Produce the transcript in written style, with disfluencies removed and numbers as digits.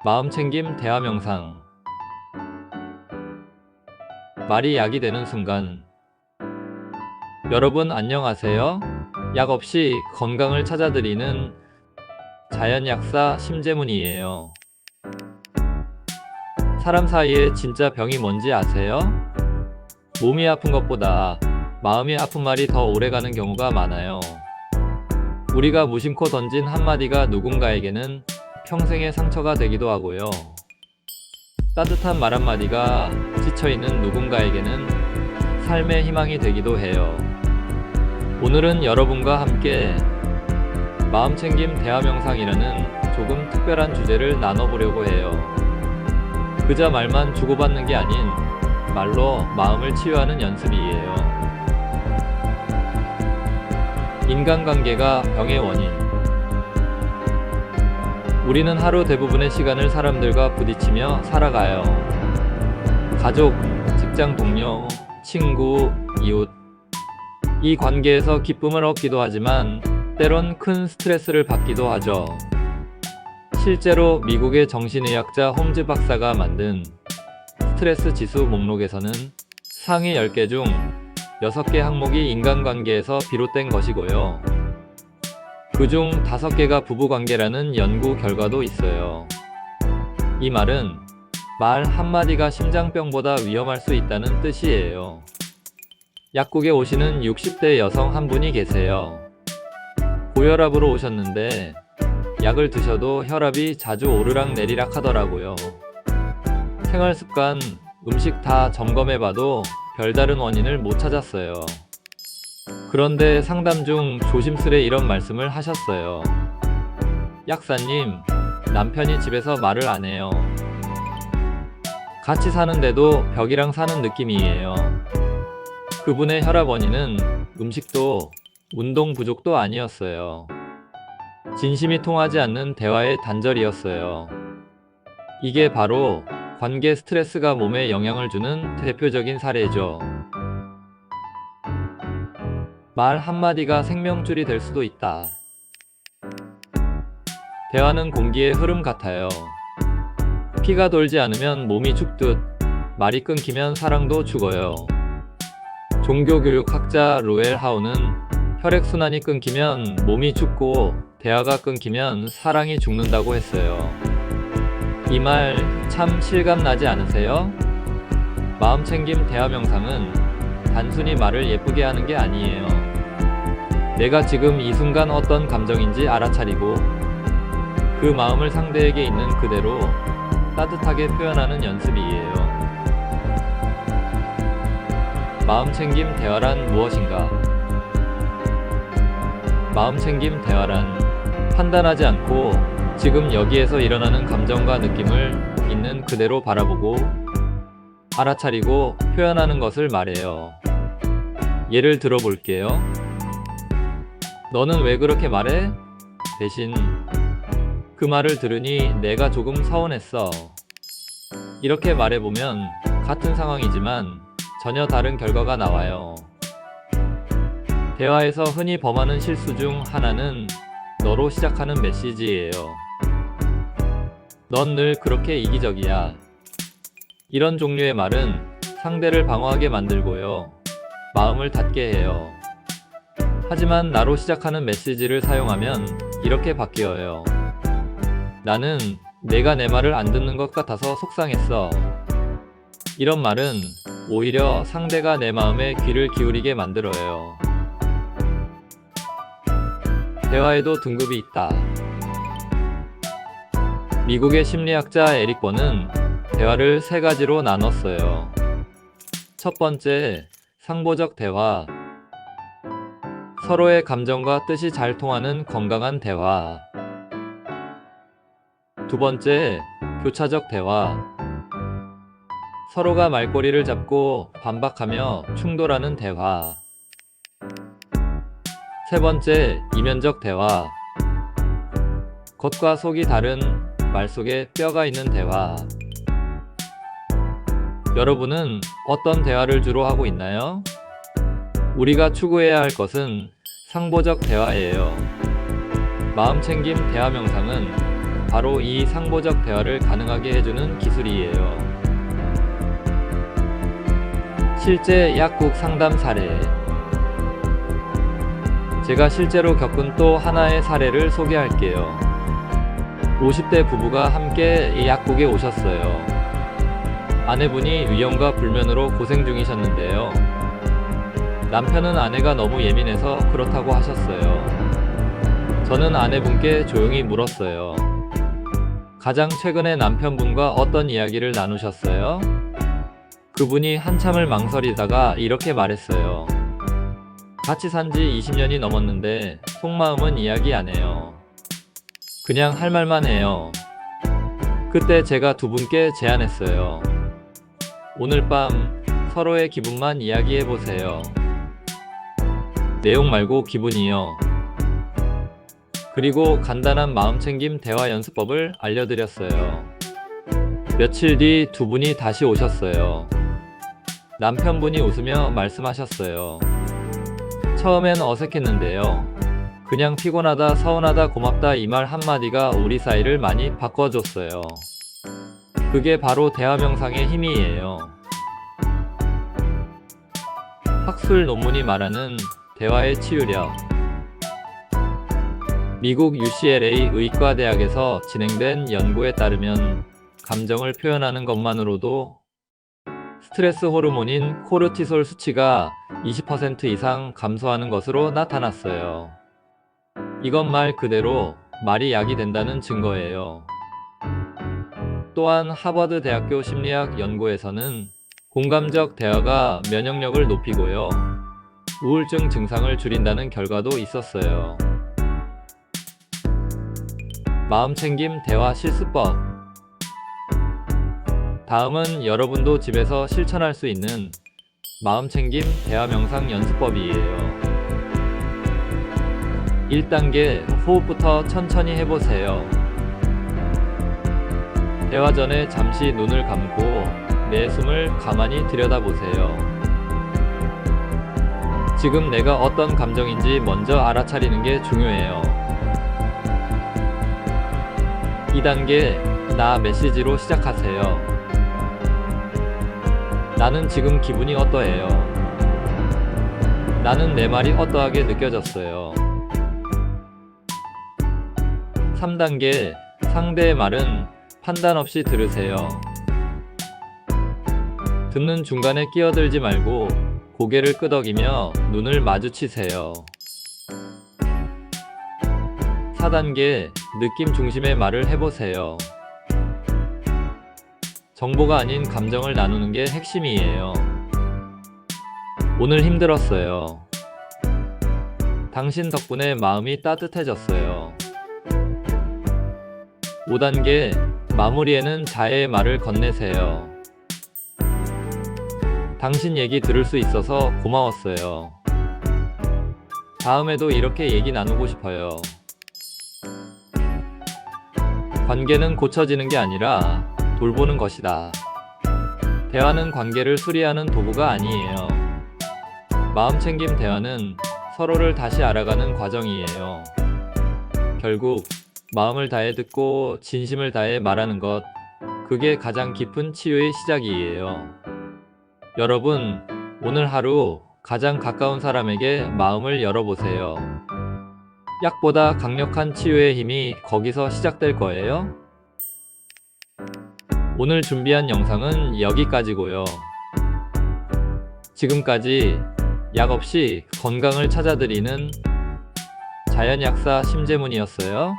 마음챙김 대화 명상. 말이 약이 되는 순간. 여러분 안녕하세요. 약 없이 건강을 찾아드리는 자연약사 심재문이에요. 사람 사이에 진짜 병이 뭔지 아세요? 몸이 아픈 것보다 마음이 아픈 말이 더 오래가는 경우가 많아요. 우리가 무심코 던진 한마디가 누군가에게는 평생의 상처가 되기도 하고요. 따뜻한 말 한마디가 지쳐있는 누군가에게는 삶의 희망이 되기도 해요. 오늘은 여러분과 함께 마음챙김 대화 명상이라는 조금 특별한 주제를 나눠보려고 해요. 그저 말만 주고받는 게 아닌 말로 마음을 치유하는 연습이에요. 인간관계가 병의 원인. 우리는 하루 대부분의 시간을 사람들과 부딪히며 살아가요. 가족, 직장 동료, 친구, 이웃. 이 관계에서 기쁨을 얻기도 하지만 때론 큰 스트레스를 받기도 하죠. 실제로 미국의 정신의학자 홈즈 박사가 만든 스트레스 지수 목록에서는 상위 10개 중 6개 항목이 인간관계에서 비롯된 것이고요. 그중 5개가 부부관계라는 연구 결과도 있어요. 이 말은 말 한마디가 심장병보다 위험할 수 있다는 뜻이에요. 약국에 오시는 60대 여성 한 분이 계세요. 고혈압으로 오셨는데 약을 드셔도 혈압이 자주 오르락내리락 하더라고요. 생활습관, 음식 다 점검해봐도 별다른 원인을 못 찾았어요. 그런데 상담 중 조심스레 이런 말씀을 하셨어요. 약사님, 남편이 집에서 말을 안 해요. 같이 사는데도 벽이랑 사는 느낌이에요. 그분의 혈압 원인은 음식도 운동 부족도 아니었어요. 진심이 통하지 않는 대화의 단절이었어요. 이게 바로 관계 스트레스가 몸에 영향을 주는 대표적인 사례죠. 말 한마디가 생명줄이 될 수도 있다. 대화는 공기의 흐름 같아요. 피가 돌지 않으면 몸이 죽듯 말이 끊기면 사랑도 죽어요. 종교교육학자 로엘 하우는 혈액순환이 끊기면 몸이 죽고 대화가 끊기면 사랑이 죽는다고 했어요. 이 말 참 실감나지 않으세요? 마음챙김 대화 명상은 단순히 말을 예쁘게 하는 게 아니에요. 내가 지금 이 순간 어떤 감정인지 알아차리고 그 마음을 상대에게 있는 그대로 따뜻하게 표현하는 연습이에요. 마음챙김 대화란 무엇인가? 마음챙김 대화란 판단하지 않고 지금 여기에서 일어나는 감정과 느낌을 있는 그대로 바라보고 알아차리고 표현하는 것을 말해요. 예를 들어 볼게요. 너는 왜 그렇게 말해? 대신 그 말을 들으니 내가 조금 서운했어. 이렇게 말해보면 같은 상황이지만 전혀 다른 결과가 나와요. 대화에서 흔히 범하는 실수 중 하나는 너로 시작하는 메시지예요. 넌 늘 그렇게 이기적이야. 이런 종류의 말은 상대를 방어하게 만들고요. 마음을 닫게 해요. 하지만 나로 시작하는 메시지를 사용하면 이렇게 바뀌어요. 나는 내가 내 말을 안 듣는 것 같아서 속상했어. 이런 말은 오히려 상대가 내 마음에 귀를 기울이게 만들어요. 대화에도 등급이 있다. 미국의 심리학자 에릭 번은 대화를 3가지로 나눴어요. 첫 번째, 상보적 대화. 서로의 감정과 뜻이 잘 통하는 건강한 대화. 두 번째, 교차적 대화. 서로가 말꼬리를 잡고 반박하며 충돌하는 대화. 세 번째, 이면적 대화. 겉과 속이 다른 말 속에 뼈가 있는 대화. 여러분은 어떤 대화를 주로 하고 있나요? 우리가 추구해야 할 것은 상보적 대화예요. 마음챙김 대화 명상은 바로 이 상보적 대화를 가능하게 해주는 기술이에요. 실제 약국 상담 사례. 제가 실제로 겪은 또 하나의 사례를 소개할게요. 50대 부부가 함께 이 약국에 오셨어요. 아내분이 위염과 불면으로 고생 중이셨는데요. 남편은 아내가 너무 예민해서 그렇다고 하셨어요. 저는 아내분께 조용히 물었어요. 가장 최근에 남편분과 어떤 이야기를 나누셨어요? 그분이 한참을 망설이다가 이렇게 말했어요. 같이 산 지 20년이 넘었는데 속마음은 이야기 안 해요. 그냥 할 말만 해요. 그때 제가 두 분께 제안했어요. 오늘 밤 서로의 기분만 이야기해보세요. 내용 말고 기분이요. 그리고 간단한 마음챙김 대화 연습법을 알려드렸어요. 며칠 뒤 두 분이 다시 오셨어요. 남편분이 웃으며 말씀하셨어요. 처음엔 어색했는데요. 그냥 피곤하다, 서운하다, 고맙다 이 말 한마디가 우리 사이를 많이 바꿔줬어요. 그게 바로 대화 명상의 힘이에요. 학술 논문이 말하는 대화의 치유력. 미국 UCLA 의과대학에서 진행된 연구에 따르면 감정을 표현하는 것만으로도 스트레스 호르몬인 코르티솔 수치가 20% 이상 감소하는 것으로 나타났어요. 이건 말 그대로 말이 약이 된다는 증거예요. 또한 하버드 대학교 심리학 연구에서는 공감적 대화가 면역력을 높이고요. 우울증 증상을 줄인다는 결과도 있었어요. 마음챙김 대화 실습법. 다음은 여러분도 집에서 실천할 수 있는 마음챙김 대화 명상 연습법이에요. 1단계 호흡부터 천천히 해보세요. 대화 전에 잠시 눈을 감고 내 숨을 가만히 들여다보세요. 지금 내가 어떤 감정인지 먼저 알아차리는 게 중요해요. 2단계 나 메시지로 시작하세요. 나는 지금 기분이 어떠해요? 나는 내 말이 어떠하게 느껴졌어요. 3단계 상대의 말은 판단 없이 들으세요. 듣는 중간에 끼어들지 말고 고개를 끄덕이며 눈을 마주치세요. 4단계 느낌 중심의 말을 해보세요. 정보가 아닌 감정을 나누는 게 핵심이에요. 오늘 힘들었어요. 당신 덕분에 마음이 따뜻해졌어요. 5단계 마무리에는 자애의 말을 건네세요. 당신 얘기 들을 수 있어서 고마웠어요. 다음에도 이렇게 얘기 나누고 싶어요. 관계는 고쳐지는 게 아니라 돌보는 것이다. 대화는 관계를 수리하는 도구가 아니에요. 마음챙김 대화는 서로를 다시 알아가는 과정이에요. 결국 마음을 다해 듣고 진심을 다해 말하는 것, 그게 가장 깊은 치유의 시작이에요. 여러분, 오늘 하루 가장 가까운 사람에게 마음을 열어보세요. 약보다 강력한 치유의 힘이 거기서 시작될 거예요. 오늘 준비한 영상은 여기까지고요. 지금까지 약 없이 건강을 찾아드리는 자연약사 심재문이었어요.